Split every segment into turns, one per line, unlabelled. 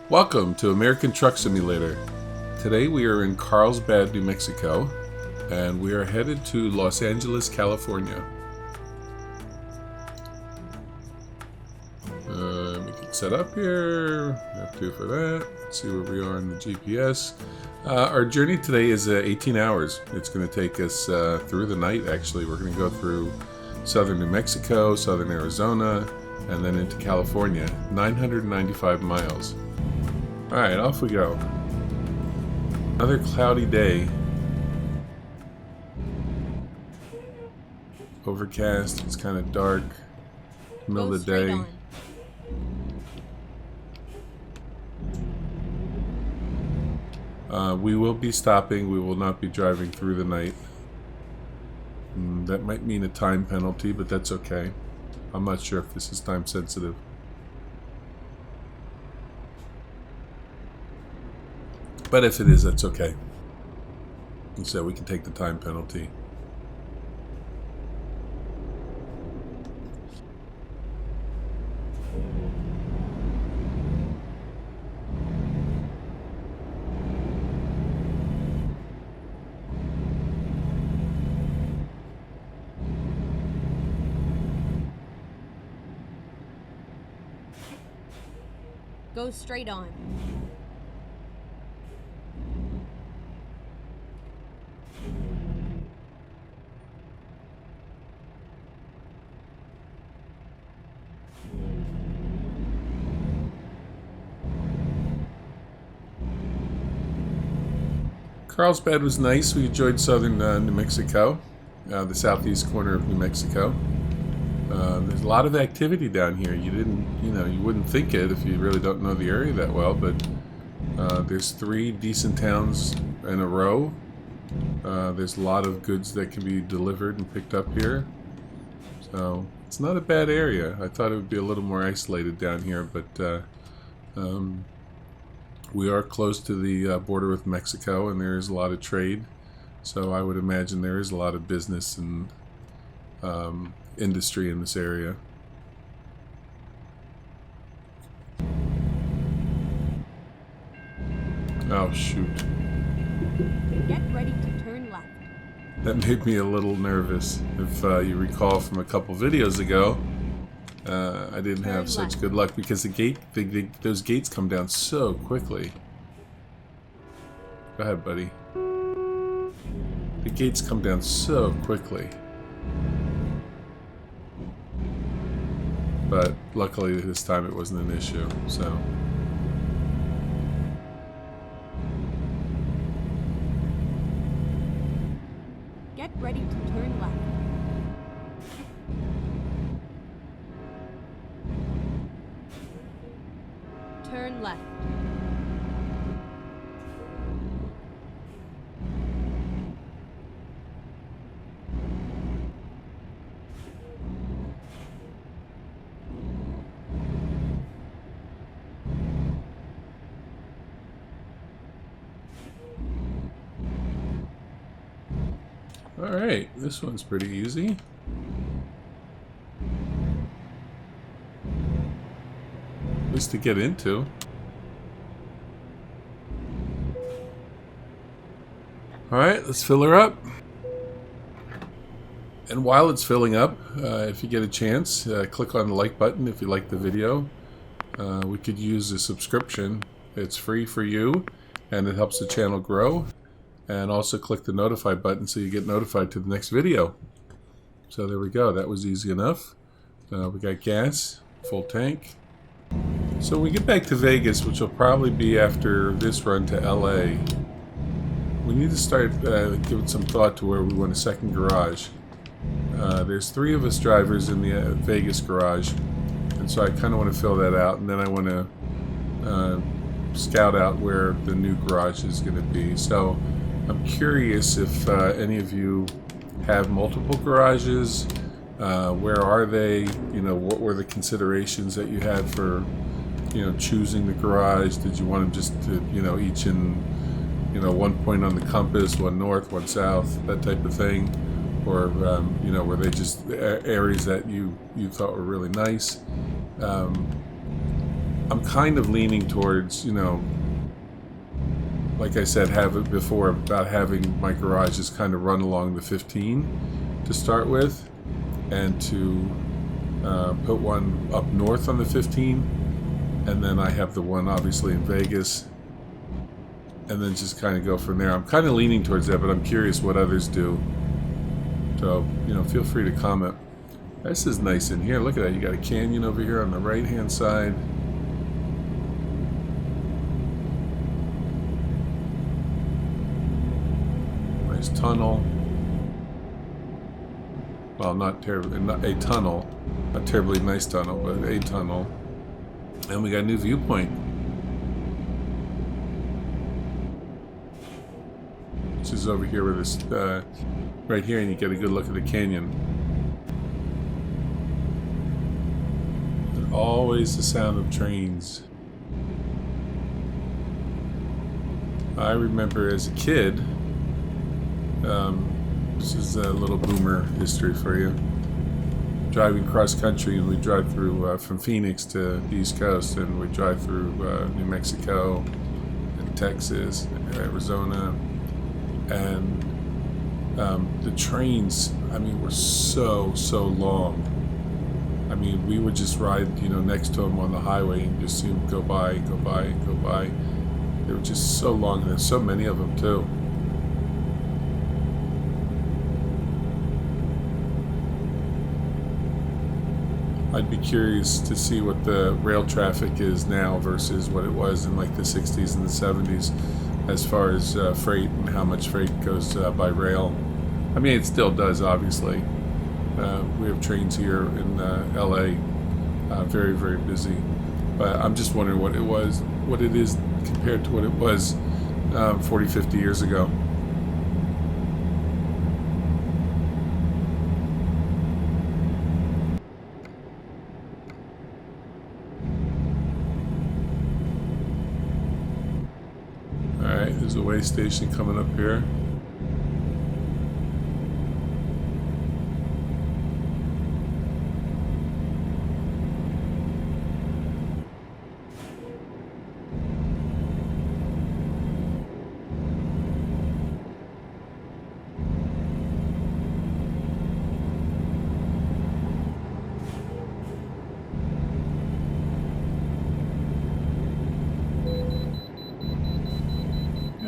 Welcome to American Truck Simulator. Today we are in Carlsbad, New Mexico, and we are headed to Los Angeles, California. We can set up here. Have to for that. Let's see where we are in the GPS. Our journey today is 18 hours. It's going to take us through the night, actually. We're going to go through southern New Mexico, southern Arizona, and then into California. 995 miles. Alright, off we go. Another cloudy day. Overcast, it's kind of dark. Middle of the day. We will be stopping. We will not be driving through the night. That might mean a time penalty, but that's okay. I'm not sure if this is time sensitive. But if it is, that's okay. And so we can take the time penalty.
Go straight on.
Carlsbad was nice. We enjoyed southern New Mexico, the southeast corner of New Mexico. There's a lot of activity down here. You wouldn't think it if you really don't know the area that well, but there's 3 decent towns in a row. There's a lot of goods that can be delivered and picked up here. So it's not a bad area. I thought it would be a little more isolated down here, but we are close to the border with Mexico, and there is a lot of trade. So I would imagine there is a lot of business and industry in this area. Oh, shoot.
Get ready to turn left.
That made me a little nervous. If you recall from a couple videos ago, I didn't have such good luck because those gates come down so quickly. Go ahead, buddy. The gates come down so quickly. But luckily this time it wasn't an issue, so.
Get ready to turn left. Turn left.
Alright, this one's pretty easy. At least to get into. Alright, let's fill her up. And while it's filling up, if you get a chance, click on the like button if you like the video. We could use a subscription. It's free for you, and it helps the channel grow. And also click the notify button so you get notified to the next video. So there we go. That was easy enough. We got gas, full tank. So we get back to Vegas, which will probably be after this run to LA. We need to start giving some thought to where we want a second garage. There's 3 of us drivers in the Vegas garage, and so I kind of want to fill that out, and then I want to scout out where the new garage is going to be. So I'm curious if any of you have multiple garages. Where are they? What were the considerations that you had for, choosing the garage? Did you want them just to, each in, one point on the compass, one north, one south, that type of thing? Or, were they just areas that you thought were really nice? I'm kind of leaning towards, you know, like I said, have it before about having my garages kind of run along the 15 to start with, and to put one up north on the 15, and then I have the one obviously in Vegas, and then just kind of go from there. I'm kind of leaning towards that, but I'm curious what others do. So, you know, feel free to comment. This is nice in here. Look at that. You got a canyon over here on the right-hand side. Nice tunnel. Well, not terribly, not a tunnel. Not terribly nice tunnel, but a tunnel. And we got a new viewpoint. Which is over here with this, right here, and you get a good look at the canyon. And always the sound of trains. I remember as a kid, this is a little boomer history for you. Driving cross country, and we drive through from Phoenix to the East Coast, and we drive through New Mexico and Texas and Arizona, and the trains, I mean, were so long. I mean, we would just ride, you know, next to them on the highway and just see them go by. They were just so long, and there's so many of them too. I'd be curious to see what the rail traffic is now versus what it was in like the 60s and the 70s as far as freight and how much freight goes by rail. I mean, it still does, obviously. We have trains here in LA, very, very busy. But I'm just wondering what it is compared to what it was 40, 50 years ago. Alright, there's a way station coming up here.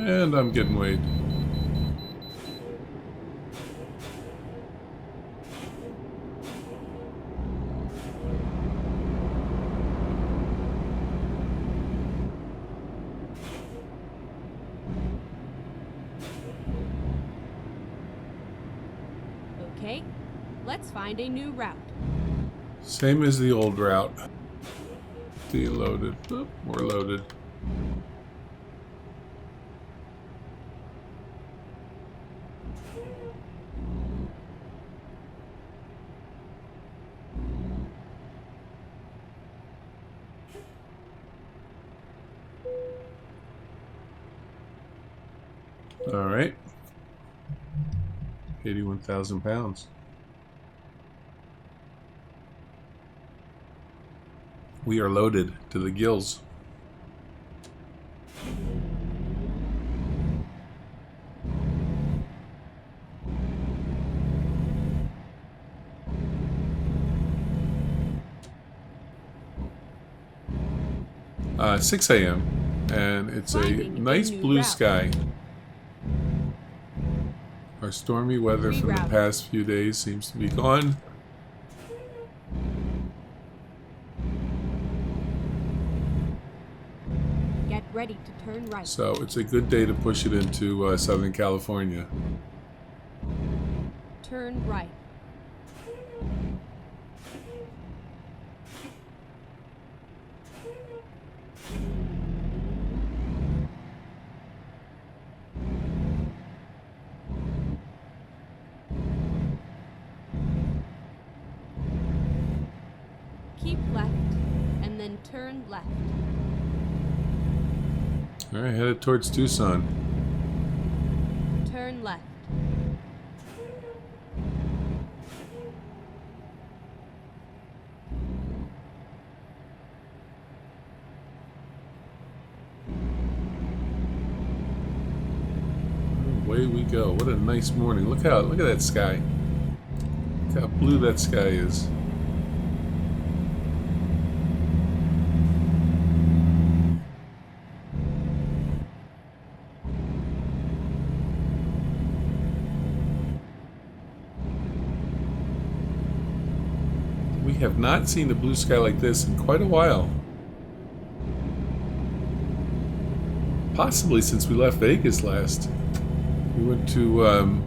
And I'm getting weighed.
Okay, let's find a new route.
Same as the old route. Deloaded. Oop, more loaded. All right. 81,000 pounds. We are loaded to the gills. Uh, 6 a.m. and it's a nice blue sky. Our stormy weather from the past few days seems to be gone.
Get ready to turn right.
So it's a good day to push it into Southern California.
Turn right. Keep left, and then turn left.
All right, headed towards Tucson.
Turn left.
away we go. What a nice morning. Look at that sky. Look how blue that sky is. We have not seen a blue sky like this in quite a while. Possibly since we left Vegas last. We went to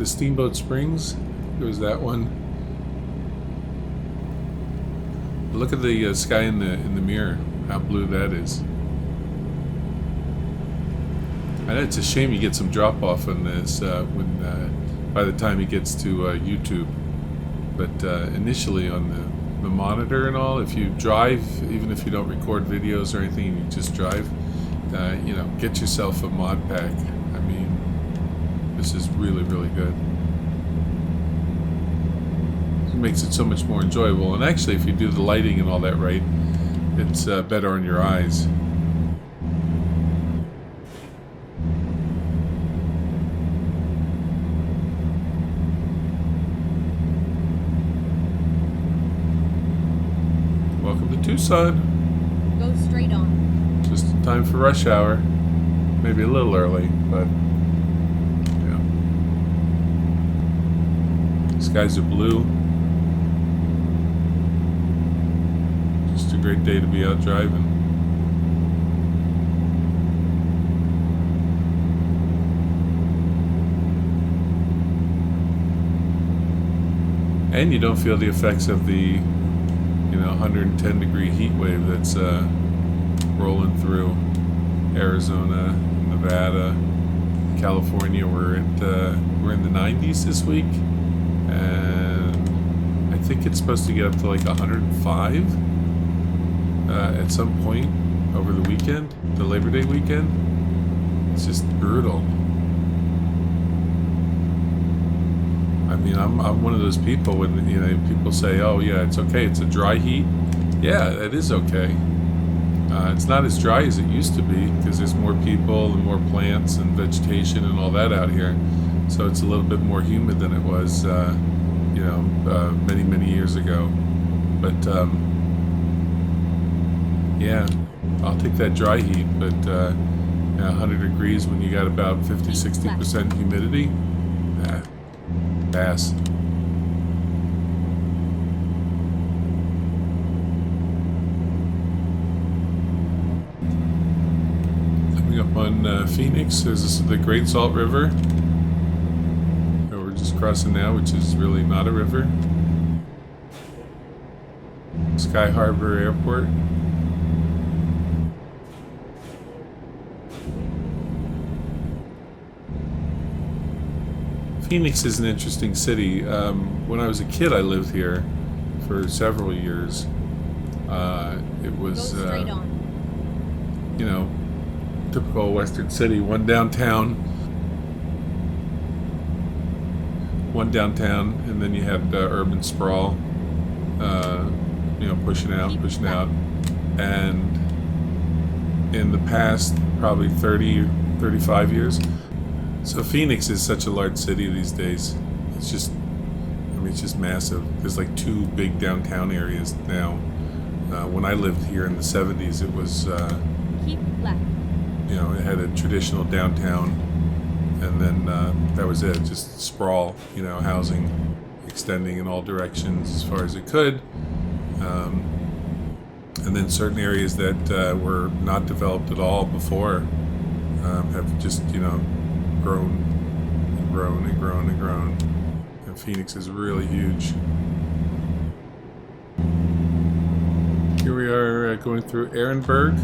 Steamboat Springs. It was that one. But look at the sky in the mirror. How blue that is. I know it's a shame you get some drop off on this by the time it gets to YouTube. But initially on the monitor and all, if you drive, even if you don't record videos or anything, you just drive, you know, get yourself a mod pack. I mean, this is really, really good. It makes it so much more enjoyable. And actually, if you do the lighting and all that right, it's better on your eyes. Welcome to Tucson.
Go straight on.
Just in time for rush hour. Maybe a little early, but yeah. Skies are blue. Just a great day to be out driving. And you don't feel the effects of the 110 degree heat wave that's rolling through Arizona, Nevada, California. We're in the 90s this week, and I think it's supposed to get up to like 105 at some point over the weekend, the Labor Day weekend. It's just brutal. I mean, I'm one of those people when people say, "Oh yeah, it's okay, it's a dry heat." Yeah, it is okay. It's not as dry as it used to be because there's more people and more plants and vegetation and all that out here. So it's a little bit more humid than it was, many years ago. But yeah, I'll take that dry heat. But 100 degrees when you got about 50-60% humidity, pass. Coming up on Phoenix, there's the Great Salt River that we're just crossing now, which is really not a river. Sky Harbor Airport. Phoenix is an interesting city. When I was a kid, I lived here for several years. It was, typical Western city. One downtown, and then you had urban sprawl, pushing out. And in the past, probably 30, 35 years, so Phoenix is such a large city these days. It's just massive. There's like 2 big downtown areas now. When I lived here in the 70s, it was,
Keep left.
It had a traditional downtown, and then that was it. Just sprawl, housing extending in all directions as far as it could. And then certain areas that were not developed at all before have just, grown and grown and grown and grown. And Phoenix is really huge. Here we are going through Ehrenberg.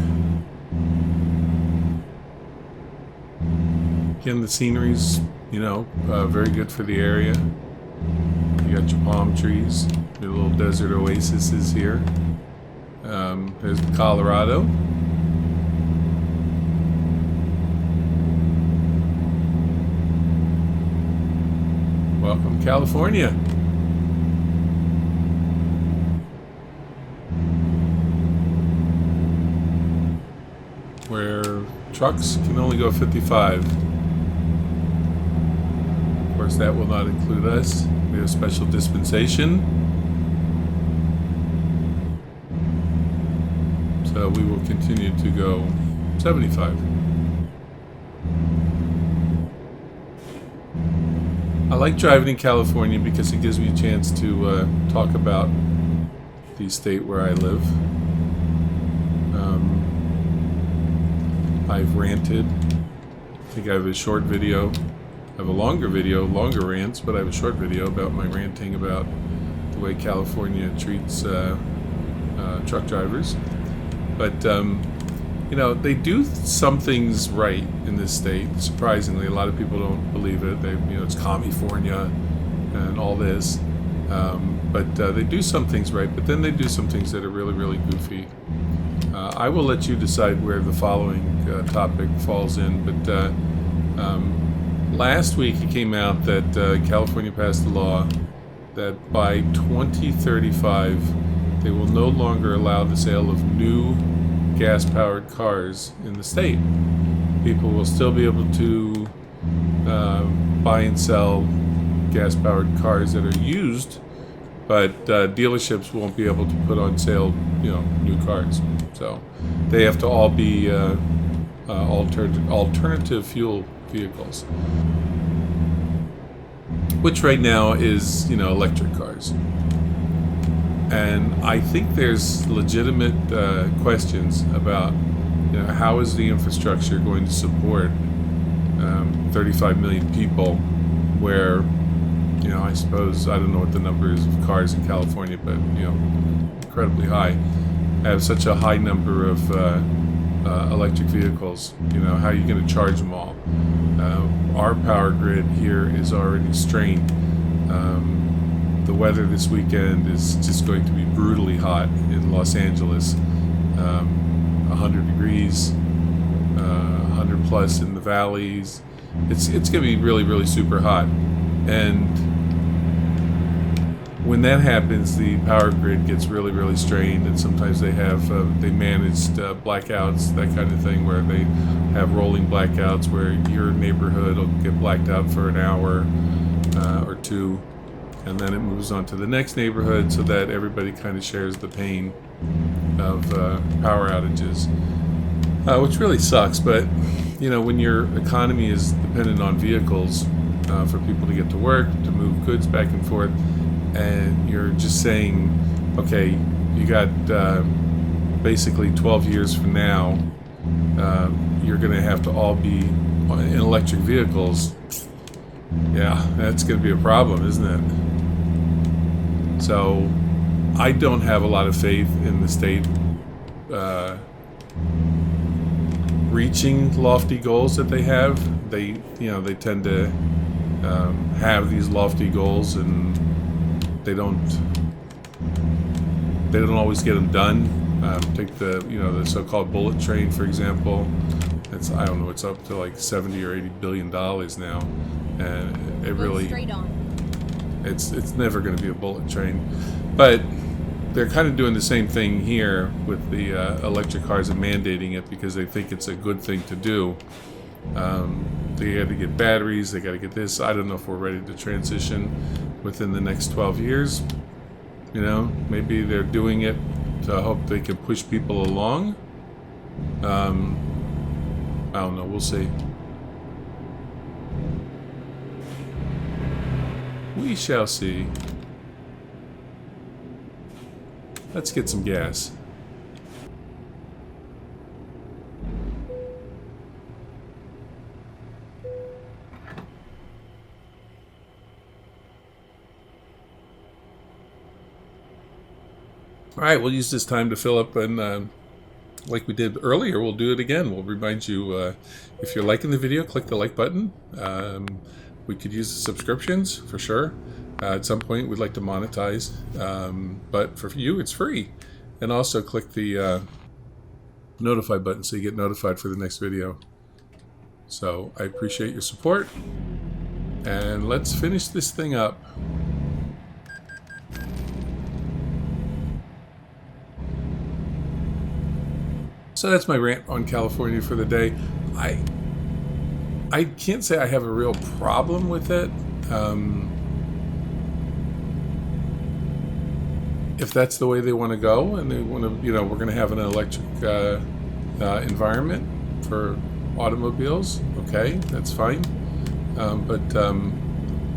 Again, the scenery's, very good for the area. You got your palm trees, your little desert oases here. There's Colorado. Welcome, California. Where trucks can only go 55. course, that will not include us. We have special dispensation. So we will continue to go 75. I like driving in California because it gives me a chance to talk about the state where I live. I've ranted. I think I have a short video. I have a longer video, longer rants, but I have a short video about my ranting about the way California treats truck drivers. But, you know, they do some things right in this state. Surprisingly, a lot of people don't believe it. They, you know, it's California and all this. But they do some things right, but then they do some things that are really, really goofy. I will let you decide where the following topic falls in, but last week it came out that California passed a law that by 2035 they will no longer allow the sale of new gas-powered cars in the state. People will still be able to buy and sell gas-powered cars that are used, but dealerships won't be able to put on sale, you know, new cars. So they have to all be alternative fuel vehicles, which right now is, you know, electric cars. And I think there's legitimate questions about, you know, how is the infrastructure going to support 35 million people where, you know, I suppose, I don't know what the number is of cars in California, but, you know, incredibly high. Have such a high number of electric vehicles. You know, how are you going to charge them all? Our power grid here is already strained. The weather this weekend is just going to be brutally hot in Los Angeles. 100 degrees, 100 plus in the valleys. It's going to be really, really super hot. And when that happens, the power grid gets really, really strained, and sometimes they have they managed blackouts, that kind of thing, where they have rolling blackouts where your neighborhood will get blacked out for an hour or two, and then it moves on to the next neighborhood, so that everybody kind of shares the pain of power outages, which really sucks. But, you know, when your economy is dependent on vehicles for people to get to work, to move goods back and forth, and you're just saying, okay, you got basically 12 years from now, you're going to have to all be in electric vehicles. Yeah, that's going to be a problem, isn't it? So I don't have a lot of faith in the state reaching lofty goals that they have. They, you know, they tend to have these lofty goals, and they don't always get them done. Take the, you know, the so-called bullet train, for example. It's, I don't know, it's up to like 70 or 80 billion dollars now, and it really,
straight on.
it's never going to be a bullet train. But they're kind of doing the same thing here with the electric cars and mandating it because they think it's a good thing to do. They got to get batteries, they got to get this. I don't know if we're ready to transition within the next 12 years. You know, maybe they're doing it to hope they can push people along. I don't know, we'll see. We shall see. Let's get some gas. Alright, we'll use this time to fill up, and like we did earlier, we'll do it again. We'll remind you, if you're liking the video, click the like button. We could use the subscriptions, for sure. At some point, we'd like to monetize, but for you, it's free. And also click the notify button so you get notified for the next video. So I appreciate your support, and let's finish this thing up. So that's my rant on California for the day. I can't say I have a real problem with it. if that's the way they want to go, and they want to, we're going to have an electric environment for automobiles. Okay, that's fine. But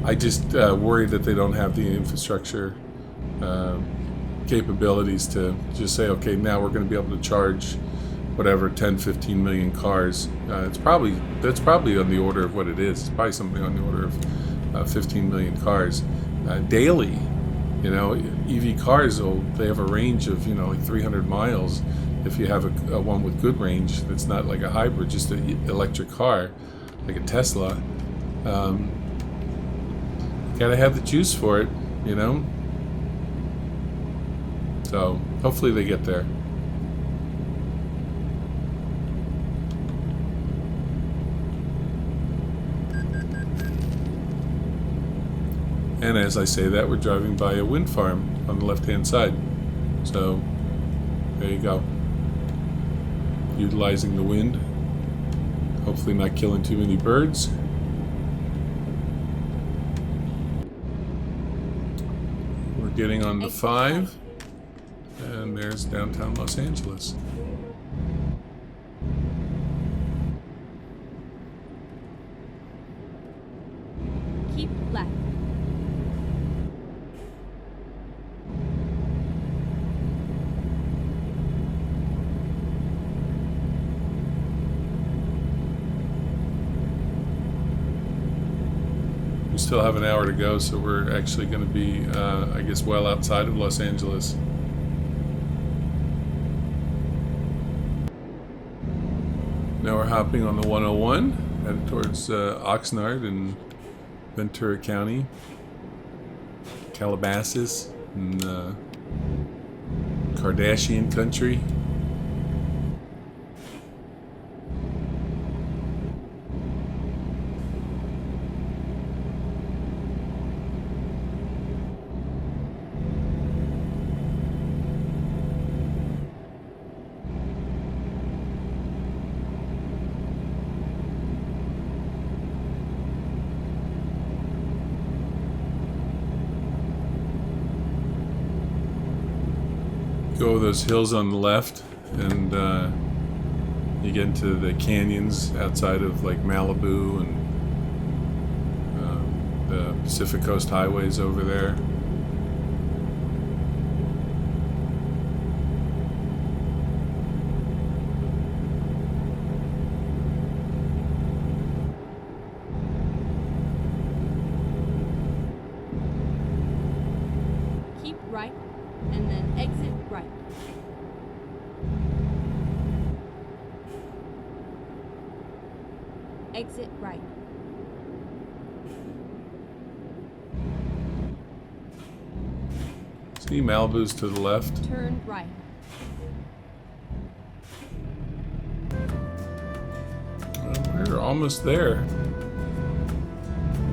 I just worry that they don't have the infrastructure capabilities to just say, okay, now we're going to be able to charge whatever 10, 15 million cars. That's probably on the order of what it is. It's probably something on the order of 15 million cars daily. EV cars, they have a range of like 300 miles. If you have a one with good range, that's not like a hybrid, just an electric car, like a Tesla. Gotta have the juice for it, So hopefully they get there. And as I say that, we're driving by a wind farm on the left-hand side. So there you go. Utilizing the wind. Hopefully not killing too many birds. We're getting on the 5. And there's downtown Los Angeles.
Keep left.
We still have an hour to go, so we're actually going to be, I guess, well outside of Los Angeles. Now we're hopping on the 101, headed towards Oxnard in Ventura County, Calabasas, and Kardashian country. Go over those hills on the left, and you get into the canyons outside of like Malibu and the Pacific Coast highways over there.
Keep right, and then exit right. Exit right.
See, Malibu's to the left.
Turn right.
We're almost there.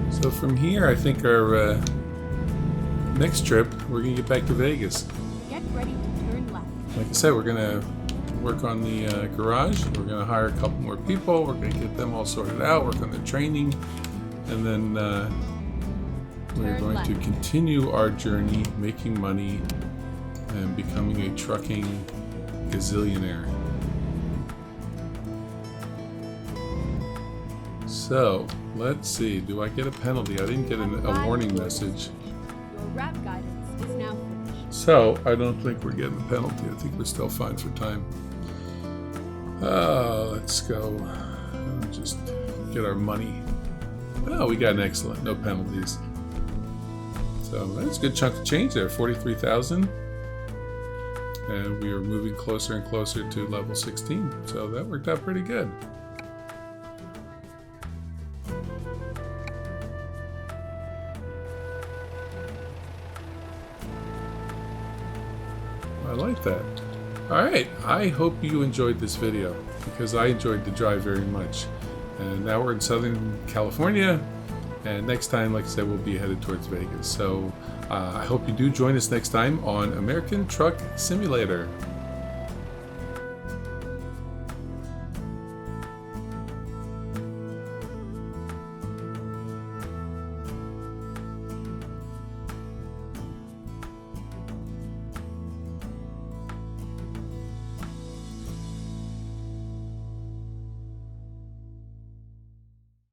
So from here, I think our next trip, we're going to get back to Vegas.
Get ready to turn left.
Like I said, we're going to work on the garage. We're going to hire a couple more people. We're going to get them all sorted out, work on the training, and then we're going to continue our journey making money and becoming a trucking gazillionaire. So, let's see. Do I get a penalty? I didn't get a warning message.
Your route guidance is now finished.
So, I don't think we're getting a penalty. I think we're still fine for time. Let's go. Just get our money. Oh, we got an excellent. No penalties. So, that's a good chunk of change there. 43,000. And we are moving closer and closer to level 16. So, that worked out pretty good. I like that. Alright, I hope you enjoyed this video, because I enjoyed the drive very much. And now we're in Southern California, and next time, like I said, we'll be headed towards Vegas. So I hope you do join us next time on American Truck Simulator.